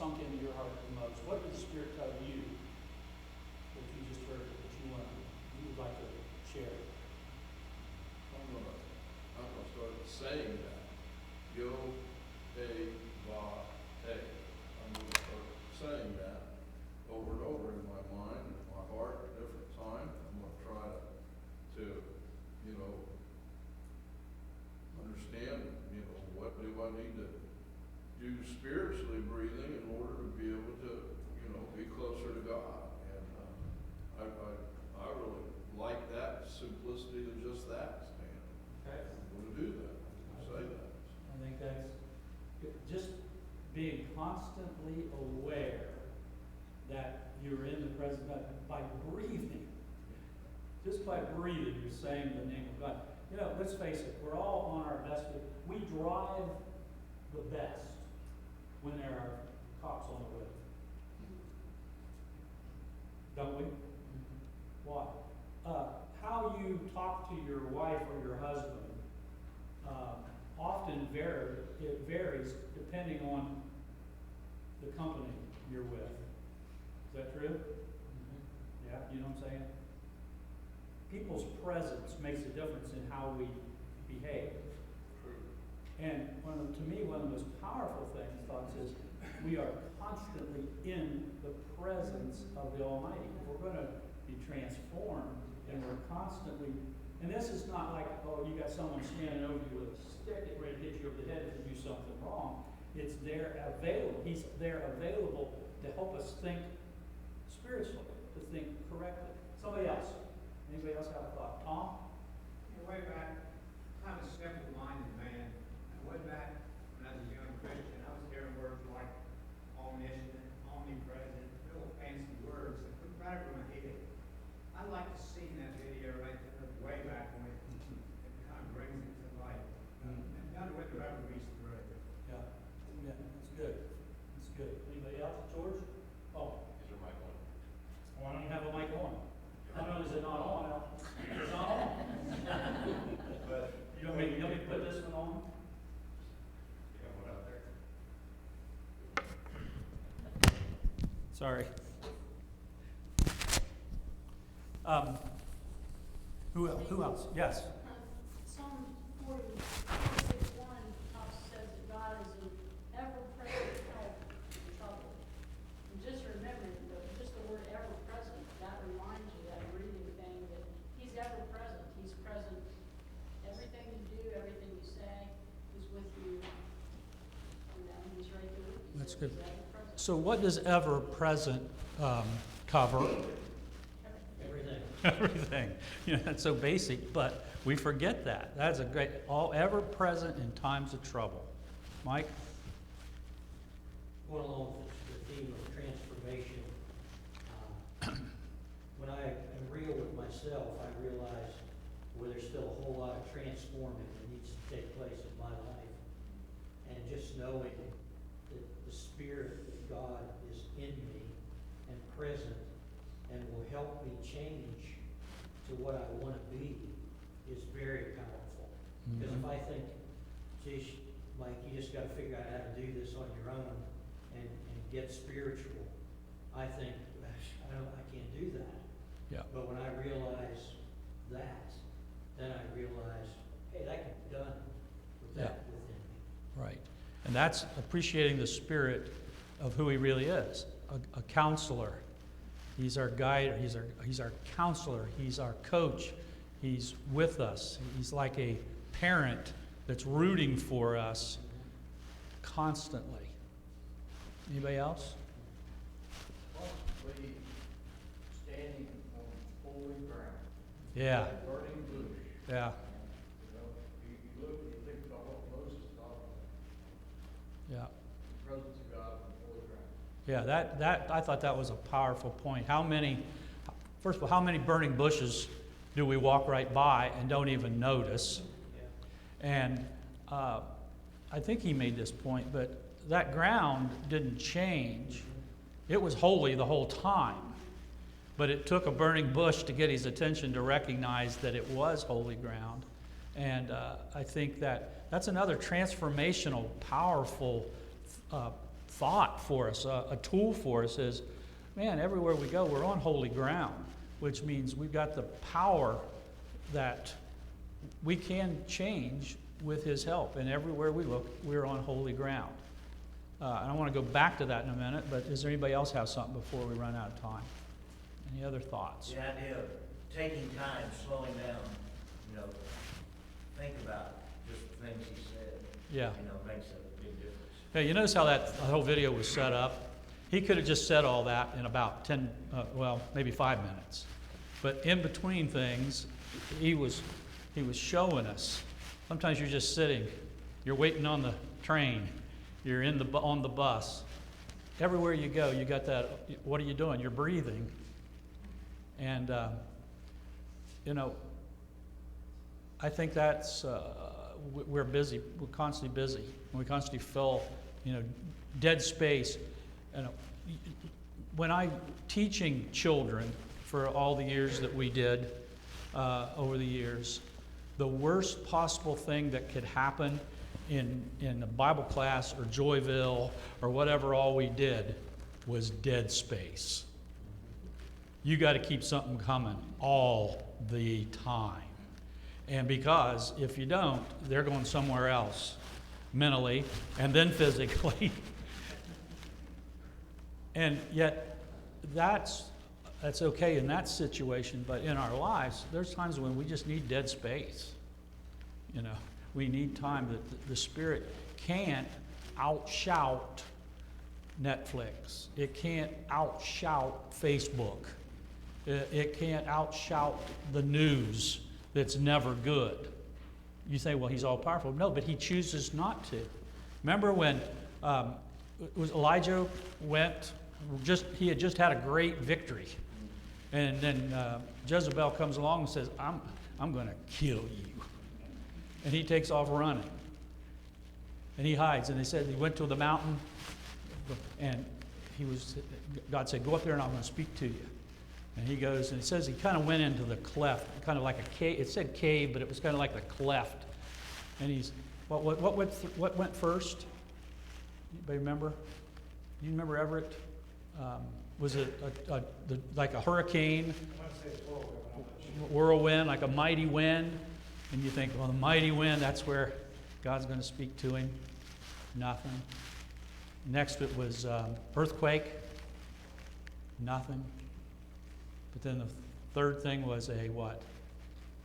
sunk into your heart the most? What did the Spirit tell you that you just heard that you would like to share? I'm gonna start saying that. Yo, hey, va, hey. I'm gonna start saying that over and over in my mind and my heart at different times. I'm gonna try to understand, what do I need to do spiritually breathing in order to be able to, be closer to God. And I really like that simplicity to just that, Stan. Okay. I'm going to do that. I'm going to say that. I think that's good. Just being constantly aware that you're in the presence of God by breathing. Just by breathing, you're saying the name of God. Let's face it, we're all on our best. We drive the best when there are cops on the road. Don't we? Why? How you talk to your wife or your husband often varies depending on the company you're with. Is that true? Yeah, you know what I'm saying? People's presence makes a difference in how we behave. And to me, one of the most powerful thoughts is we are constantly in the presence of the Almighty. If we're going to be transformed, and we're constantly, and this is not like, you got someone standing over you with a stick ready to hit you over the head if you do something wrong. It's there available. He's there available to help us think spiritually, to think correctly. Somebody else? Anybody else have a thought? Tom? Way back, I'm a simple-minded man. And way back when I was a young Christian, I was hearing words like omniscient, omnipresent, real fancy words that went right over my head. I'd like to see that video right there, way back when it kind of brings it to life. And none of it ever reached through it. Yeah, that's good. That's good. Anybody else? George? Oh. Is your mic on? Why don't you have a mic on? Not only is it not on, it's not on. But You want me to put this one on? you have one out there. Sorry. Who else? Yes. Psalm 46:1 says that God is an ever-present help in trouble. And just remember, just the word ever-present, that reminds you, that breathing thing, that He's ever-present. He's present. Everything you do, everything you say, He's with you. And He's right there with you. That's So good. He's ever-present. So what does ever-present cover? Everything. That's so basic, but we forget that. That's a great, all ever present in times of trouble. Mike? Going along with the theme of transformation, when I am real with myself, I realize where there's still a whole lot of transforming that needs to take place in my life. And just knowing that the Spirit of God is in me and present and will help me change to what I want to be is very powerful. Because if I think, geez, Mike, you just got to figure out how to do this on your own and get spiritual, I think, gosh, I can't do that. Yeah. But when I realize that, then I realize, hey, that can be done with that within me. Right. And that's appreciating the spirit of who He really is, a counselor. He's our guide, he's our counselor, He's our coach, He's with us. He's like a parent that's rooting for us constantly. Anybody else? Possibly standing on holy ground. Yeah, Burning bush. yeah, You look, you think about what Moses thought of yeah. the presence of God on holy ground. Yeah, that I thought that was a powerful point. First of all, how many burning bushes do we walk right by and don't even notice? And I think he made this point, but that ground didn't change. It was holy the whole time. But it took a burning bush to get his attention to recognize that it was holy ground. And I think that's another transformational, powerful thought for us, a tool for us is, man, everywhere we go, we're on holy ground, which means we've got the power that we can change with his help. And everywhere we look, we're on holy ground. And I want to go back to that in a minute, but does anybody else have something before we run out of time? Any other thoughts? The idea of taking time, slowing down, think about just the things he said. Yeah. Makes a big difference. Hey, you notice how that whole video was set up? He could have just said all that in about 10, maybe 5 minutes. But in between things, he was showing us. Sometimes you're just sitting, you're waiting on the train, you're on the bus. Everywhere you go, you got that. What are you doing? You're breathing. And I think that's we're busy. We're constantly busy. We constantly fill, dead space. When I'm teaching children for all the years that we did over the years, the worst possible thing that could happen in a Bible class or Joyville or whatever all we did was dead space. You got to keep something coming all the time. And because if you don't, they're going somewhere else mentally and then physically. And yet that's okay in that situation, but in our lives, there's times when we just need dead space. We need time that the Spirit can't outshout Netflix. It can't outshout Facebook. It can't outshout the news that's never good. You say, well, he's all powerful. No, but he chooses not to. Remember when Elijah went, he had just had a great victory. And then Jezebel comes along and says, I'm going to kill you. And he takes off running. And he hides. And they said he went to the mountain, and God said, go up there and I'm going to speak to you. And he goes, and it says he kind of went into the cleft, kind of like a cave. It said cave, but it was kind of like the cleft. And what went first? Anybody remember? You remember Everett? Was it like a hurricane? I want to say it's whirlwind. Whirlwind, like a mighty wind. And you think, well, the mighty wind, that's where God's going to speak to him. Nothing. Next it was earthquake. Nothing. But then the third thing was a what?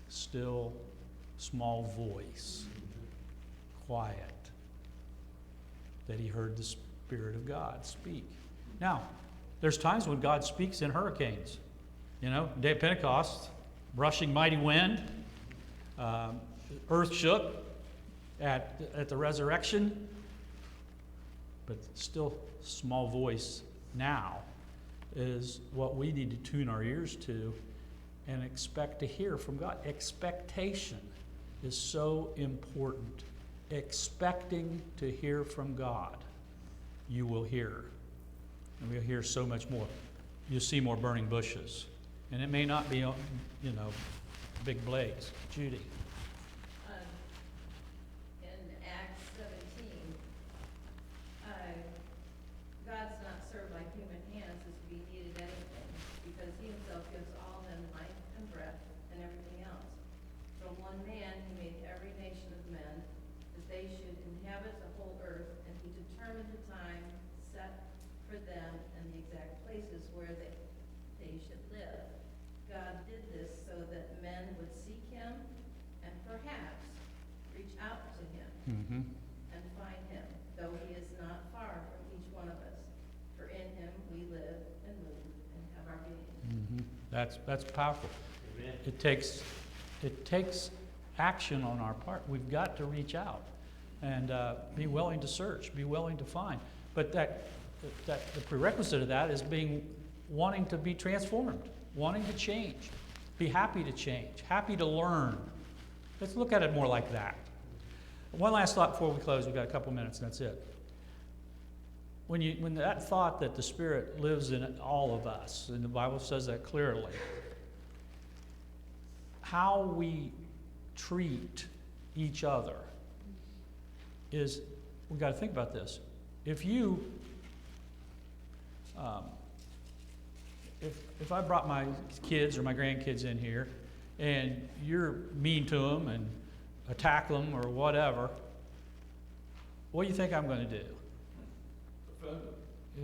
Still, small voice. Quiet. That he heard the Spirit of God speak. Now, there's times when God speaks in hurricanes. Day of Pentecost, rushing mighty wind. Earth shook at the resurrection. But still, small voice now is what we need to tune our ears to and expect to hear from God. Expectation is so important. Expecting to hear from God, you will hear. And we'll hear so much more. You'll see more burning bushes. And it may not be, big blaze. Judy. In Acts 17, God's not served by human hands as if he needed anything, because he himself gives all men life and breath and everything else. From one man he made every nation of men, that they should inhabit the whole earth, and he determined the time set for them and the exact places where they should live. God did this so that men would seek him and perhaps reach out to him and find him, though he is not far from each one of us. For in him we live and move and have our being. That's powerful. Amen. It takes action on our part. We've got to reach out and be willing to search, be willing to find. But the prerequisite of that is wanting to be transformed, wanting to change, be happy to change, happy to learn. Let's look at it more like that. One last thought before we close. We've got a couple minutes, and that's it. When that thought that the Spirit lives in all of us, and the Bible says that clearly, how we treat each other is, we've got to think about this. If you if I brought my kids or my grandkids in here and you're mean to them and attack them or whatever, what do you think I'm going to do? Defend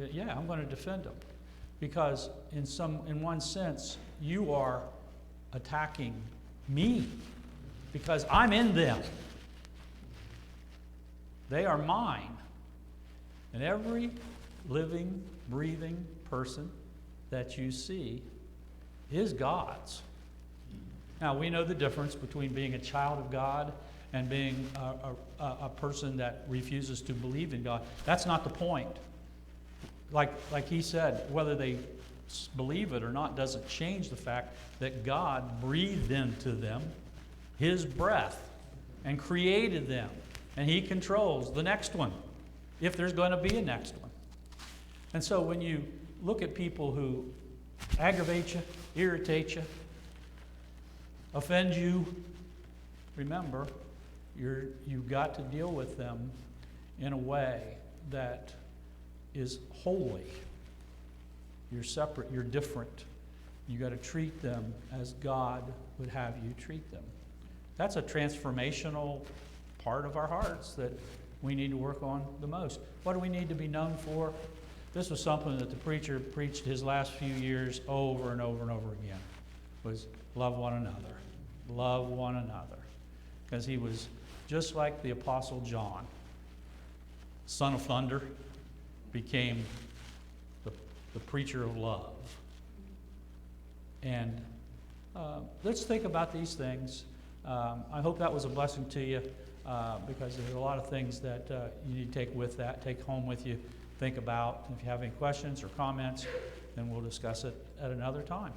it. Yeah, I'm going to defend them, because in one sense, you are attacking me, because I'm in them. They are mine. And every living, breathing person that you see is God's. Now, we know the difference between being a child of God and being a person that refuses to believe in God. That's not the point. Like he said, whether they believe it or not doesn't change the fact that God breathed into them His breath and created them. And He controls the next one, if there's going to be a next one. And so when you look at people who aggravate you, irritate you, offend you, remember, you've got to deal with them in a way that is holy. You're separate, you're different. You got to treat them as God would have you treat them. That's a transformational part of our hearts that we need to work on the most. What do we need to be known for? This was something that the preacher preached his last few years over and over and over again, was love one another. Love one another. Because he was just like the Apostle John, son of thunder, became the preacher of love. And let's think about these things. I hope that was a blessing to you, because there's a lot of things that you need to take with that, take home with you, think about. If you have any questions or comments, then we'll discuss it at another time.